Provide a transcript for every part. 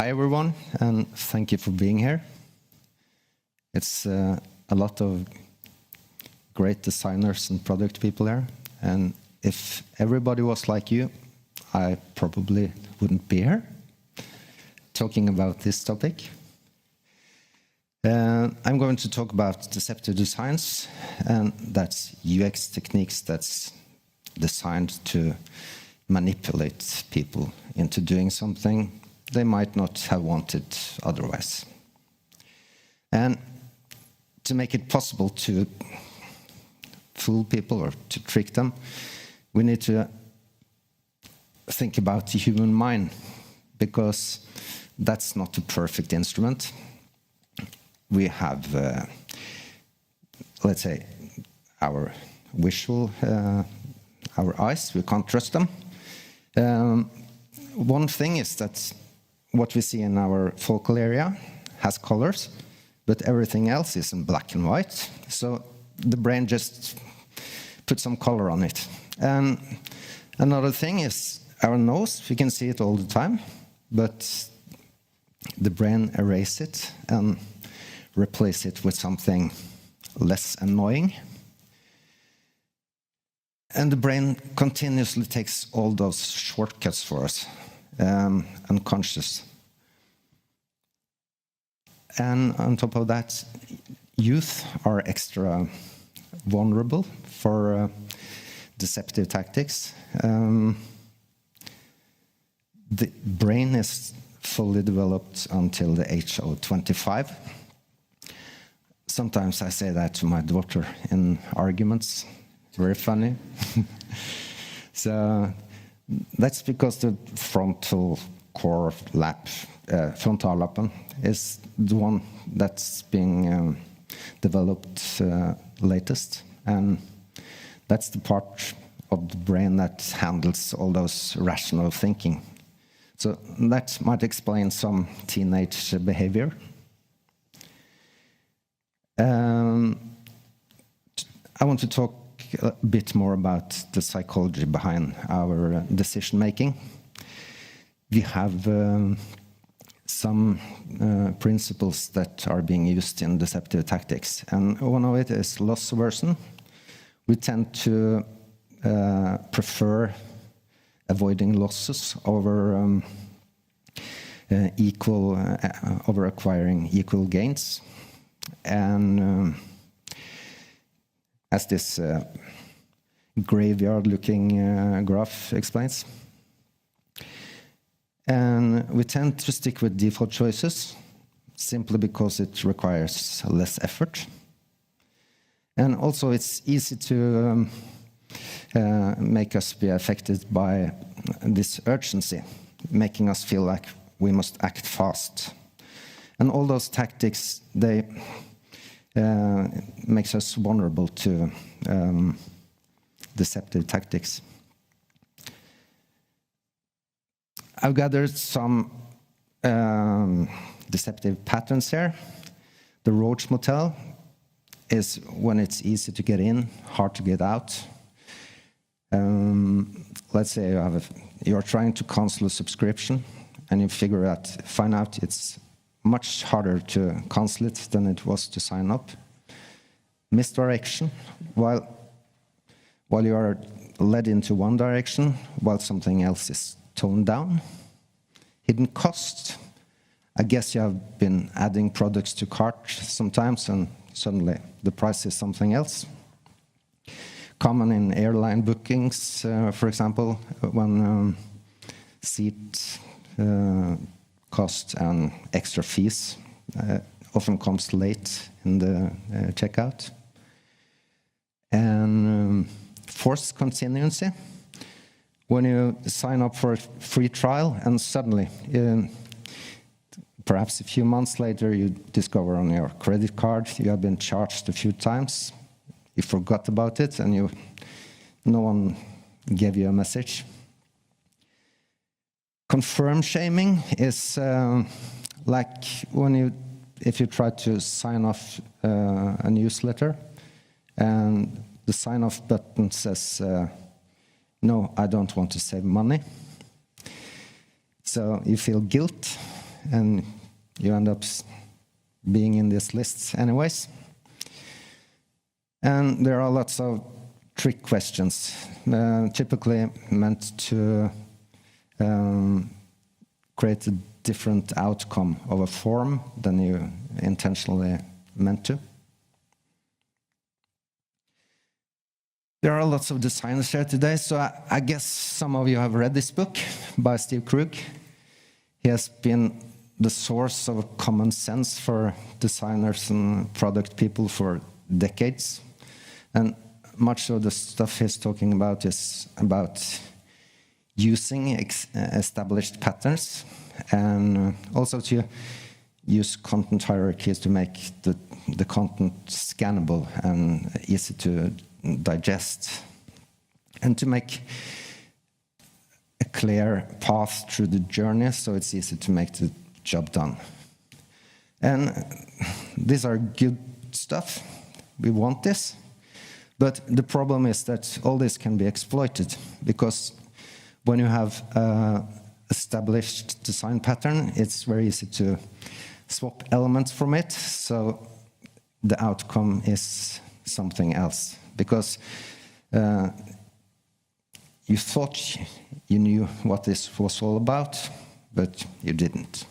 Hi everyone, and thank you for being here. It's a lot of great designers and product people here, and if everybody was like you, I probably wouldn't be here talking about this topic. I'm going to talk about deceptive designs, and that's UX techniques that's designed to manipulate people into doing something they might not have wanted otherwise. And to make it possible to fool people or to trick them, we need to think about the human mind, because that's not a perfect instrument. We have, let's say, our visual, our eyes, we can't trust them. One thing is that what we see in our focal area has colors, but everything else is in black and white. So the brain just puts some color on it. And another thing is our nose, we can see it all the time, but the brain erases it and replace it with something less annoying. And the brain continuously takes all those shortcuts for us, unconscious. And on top of that, youth are extra vulnerable for deceptive tactics. The brain is fully developed until the age of 25. Sometimes I say that to my daughter in arguments. Very funny. So that's because the frontal core frontallappen is the one that's being developed latest, and that's the part of the brain that handles all those rational thinking. So that might explain some teenage behavior. I want to talk a bit more about the psychology behind our decision making. We have some principles that are being used in deceptive tactics, and one of it is loss aversion. We tend to prefer avoiding losses over over acquiring equal gains, and as this graveyard-looking graph explains. And we tend to stick with default choices simply because it requires less effort. And also it's easy to make us be affected by this urgency, making us feel like we must act fast. And all those tactics, they makes us vulnerable to deceptive tactics. I've gathered some deceptive patterns here. The Roach Motel is when it's easy to get in, hard to get out. Let's say you're trying to cancel a subscription, and you find out it's much harder to cancel it than it was to sign up. Misdirection, while you are led into one direction, while something else is toned down. Hidden costs. I guess you have been adding products to cart sometimes, and suddenly the price is something else. Common in airline bookings, for example, when seat cost and extra fees often comes late in the checkout. And forced continuancy, when you sign up for a free trial and suddenly, perhaps a few months later, you discover on your credit card you have been charged a few times. You forgot about it, and no one gave you a message. Confirm shaming is like if you try to sign off a newsletter, and the sign-off button says, no, I don't want to save money. So you feel guilt, and you end up being in this list anyways. And there are lots of trick questions, typically meant to create a different outcome of a form than you intentionally meant to. There are lots of designers here today, so I guess some of you have read this book by Steve Krug. He has been the source of common sense for designers and product people for decades. And much of the stuff he's talking about is about using established patterns and also to use content hierarchies to make the content scannable and easy to digest, and to make a clear path through the journey so it's easy to make the job done. And these are good stuff. We want this. But the problem is that all this can be exploited, because when you have an established design pattern, it's very easy to swap elements from it, so the outcome is something else. Because you thought you knew what this was all about, but you didn't.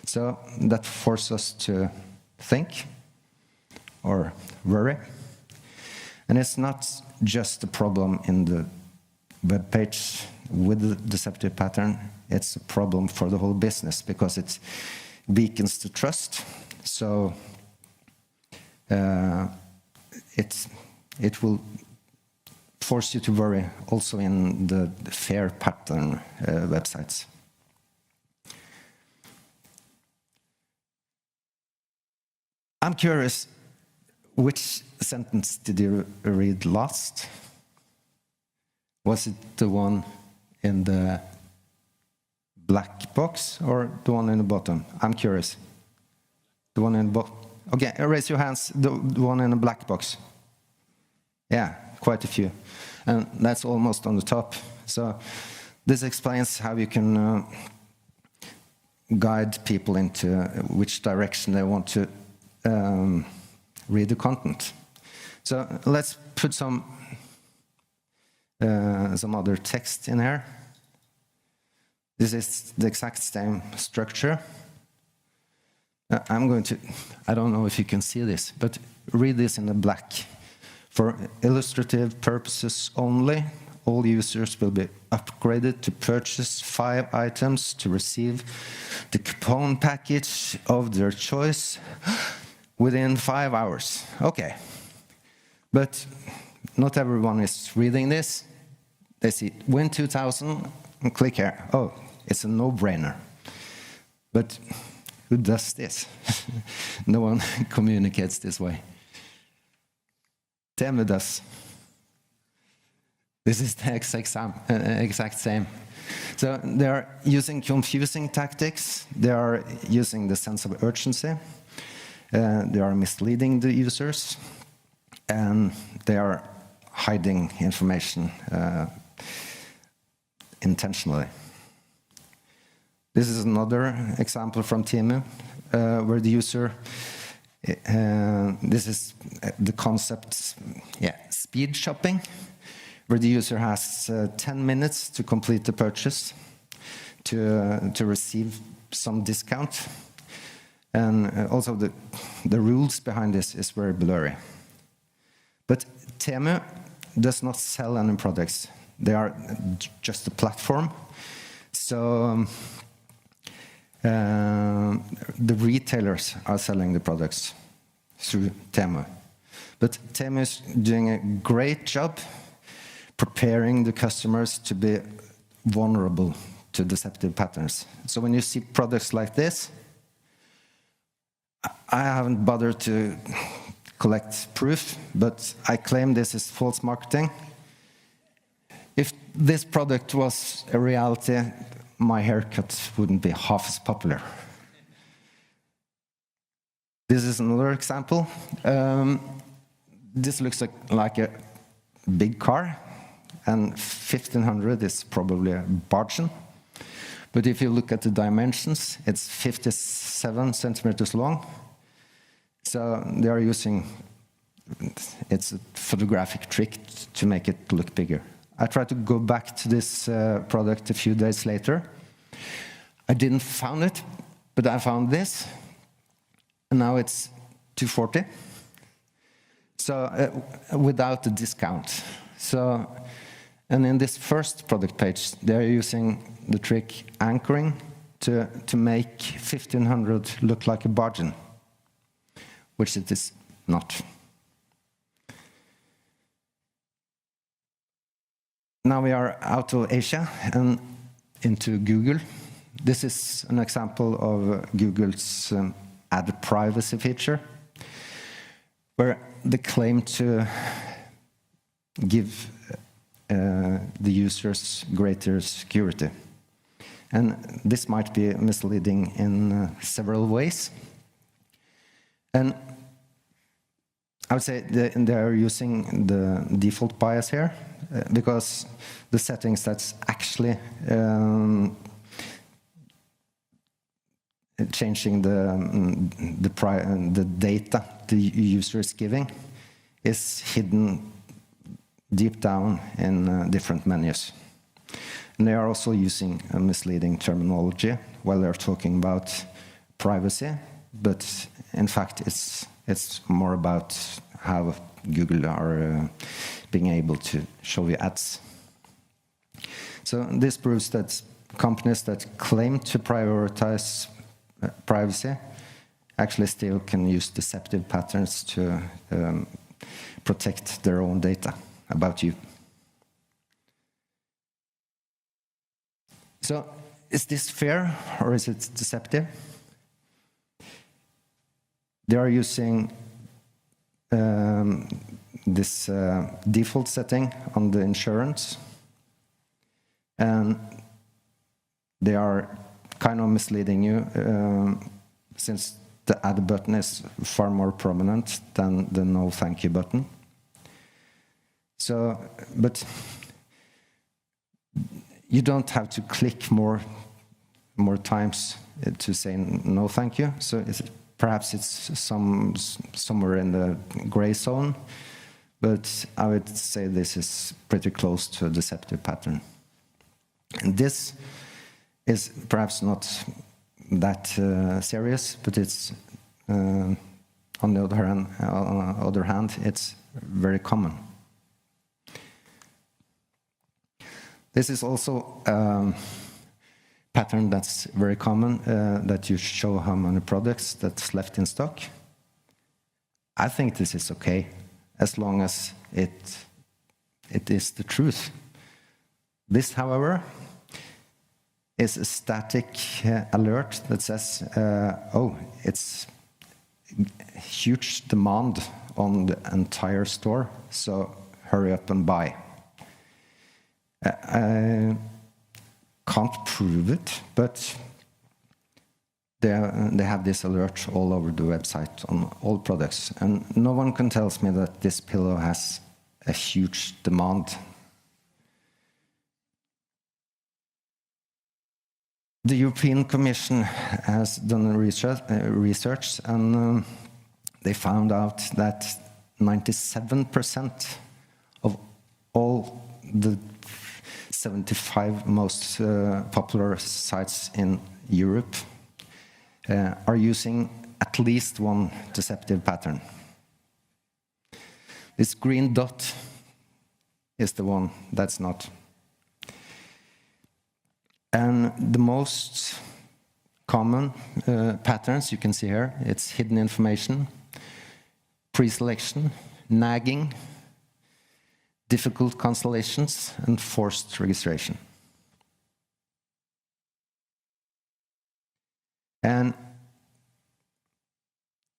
So that forces us to think or worry. And it's not just a problem in the web page with the deceptive pattern, it's a problem for the whole business, because it weakens the trust. So it will force you to worry also in the fair pattern websites. I'm curious, which sentence did you read last? Was it the one in the black box or the one in the bottom? I'm curious. The one in the bottom. Okay, raise your hands. The one in the black box. Yeah, quite a few. And that's almost on the top. So this explains how you can guide people into which direction they want to read the content. So let's put some other text in here. This is the exact same structure. I don't know if you can see this, but read this in the black. For illustrative purposes only, all users will be upgraded to purchase 5 items to receive the coupon package of their choice within 5 hours. Okay. But not everyone is reading this. They see win 2000 and click here. Oh, it's a no-brainer. But who does this? No one communicates this way. Temu does. This is the exact same. So they are using confusing tactics. They are using the sense of urgency. They are misleading the users. And they are hiding information intentionally. This is another example from Temu, where the user, this is the concept, speed shopping, where the user has 10 minutes to complete the purchase, to receive some discount. And also the rules behind this is very blurry. But Temu does not sell any products. They are just a platform. So the retailers are selling the products through Temu. But Temu is doing a great job preparing the customers to be vulnerable to deceptive patterns. So when you see products like this, I haven't bothered to collect proof, but I claim this is false marketing. If this product was a reality, my haircut wouldn't be half as popular. This is another example. This looks like a big car, and 1500 is probably a bargain. But if you look at the dimensions, it's 57 centimeters long. So they are using, it's a photographic trick to make it look bigger. I tried to go back to this product a few days later. I didn't find it, but I found this. And now it's 240. So without the discount. So, and in this first product page, they're using the trick anchoring to make 1500 look like a bargain, which it is not. Now we are out of Asia and into Google. This is an example of Google's ad privacy feature, where they claim to give the users greater security. And this might be misleading in several ways. And I would say they are using the default bias here, because the settings that's actually changing the data the user is giving is hidden deep down in different menus. And they are also using a misleading terminology while they're talking about privacy, but in fact it's more about how Google are being able to show you ads. So this proves that companies that claim to prioritize privacy actually still can use deceptive patterns to protect their own data about you. So is this fair or is it deceptive? They are using this default setting on the insurance, and they are kind of misleading you since the add button is far more prominent than the no thank you button. So, but you don't have to click more times to say no thank you. So perhaps it's somewhere in the gray zone, but I would say this is pretty close to a deceptive pattern. And this is perhaps not that serious, but it's on the other hand, it's very common. This is also a pattern that's very common, that you show how many products that's left in stock. I think this is okay, as long as it is the truth. This, however, is a static alert that says, oh, it's huge demand on the entire store, so hurry up and buy. I can't prove it, but they have this alert all over the website on all products, and no one can tell me that this pillow has a huge demand. The European Commission has done research and they found out that 97% of all the 75 most popular sites in Europe are using at least one deceptive pattern. This green dot is the one that's not. And the most common patterns you can see here, it's hidden information, pre-selection, nagging, difficult constellations, and forced registration. And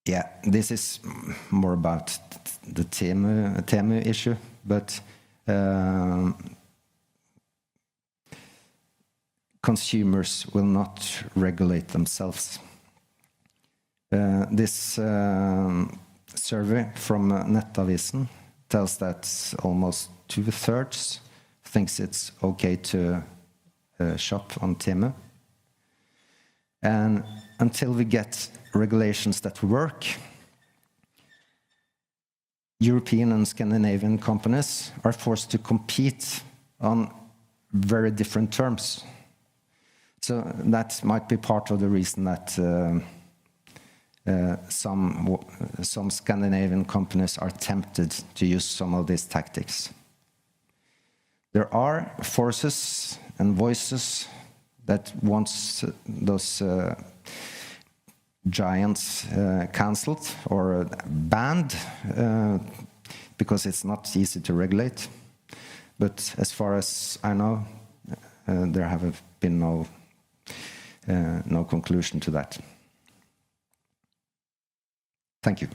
yeah, this is more about the Temu issue, but consumers will not regulate themselves. This survey from Nettavisen tells that almost 2/3 thinks it's okay to shop on Temu, And until we get regulations that work, European and Scandinavian companies are forced to compete on very different terms. So that might be part of the reason that some Scandinavian companies are tempted to use some of these tactics. There are forces and voices that wants those giants cancelled or banned because it's not easy to regulate. But as far as I know, there have been no conclusion to that. Thank you.